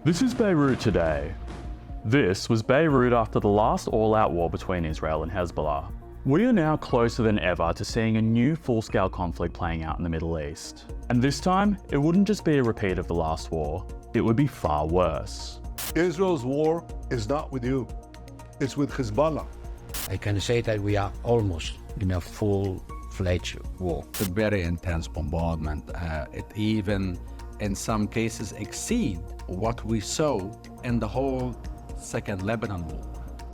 This is Beirut today. This was Beirut after the last all-out war between Israel and Hezbollah. We are now closer than ever to seeing a new full-scale conflict playing out in the Middle East. And this time, it wouldn't just be a repeat of the last war, it would be far worse. Israel's war is not with you, it's with Hezbollah. I can say that we are almost in a full-fledged war. It's a very intense bombardment. It even, in some cases, exceeds what we saw in the whole Second Lebanon War.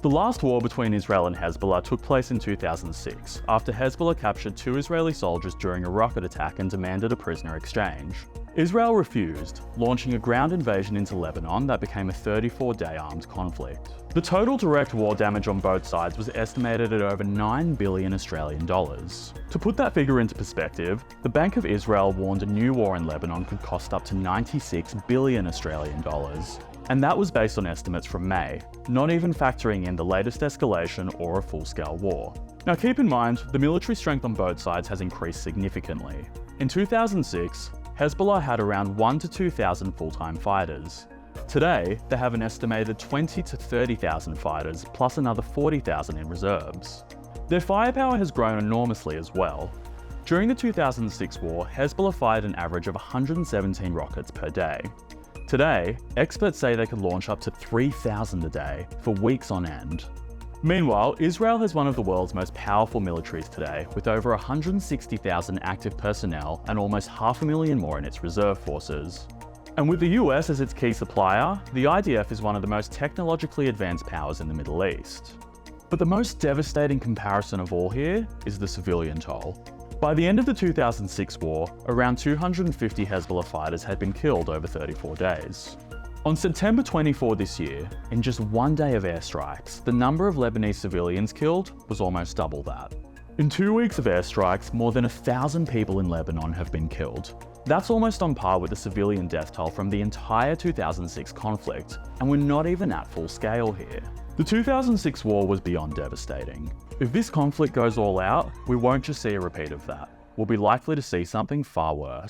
The last war between Israel and Hezbollah took place in 2006, after Hezbollah captured 2 Israeli soldiers during a rocket attack and demanded a prisoner exchange. Israel refused, launching a ground invasion into Lebanon that became a 34-day armed conflict. The total direct war damage on both sides was estimated at over 9 billion Australian dollars. To put that figure into perspective, the Bank of Israel warned a new war in Lebanon could cost up to 96 billion Australian dollars. And that was based on estimates from May, not even factoring in the latest escalation or a full-scale war. Now keep in mind, the military strength on both sides has increased significantly. In 2006, Hezbollah had around 1,000 to 2,000 full-time fighters. Today, they have an estimated 20,000 to 30,000 fighters, plus another 40,000 in reserves. Their firepower has grown enormously as well. During the 2006 war, Hezbollah fired an average of 117 rockets per day. Today, experts say they could launch up to 3,000 a day for weeks on end. Meanwhile, Israel has one of the world's most powerful militaries today, with over 160,000 active personnel and almost 500,000 more in its reserve forces. And with the US as its key supplier, the IDF is one of the most technologically advanced powers in the Middle East. But the most devastating comparison of all here is the civilian toll. By the end of the 2006 war, around 250 Hezbollah fighters had been killed over 34 days. On September 24 this year, in just one day of airstrikes, the number of Lebanese civilians killed was almost double that. In 2 weeks of airstrikes, more than 1,000 people in Lebanon have been killed. That's almost on par with the civilian death toll from the entire 2006 conflict, and we're not even at full scale here. The 2006 war was beyond devastating. If this conflict goes all out, we won't just see a repeat of that. We'll be likely to see something far worse.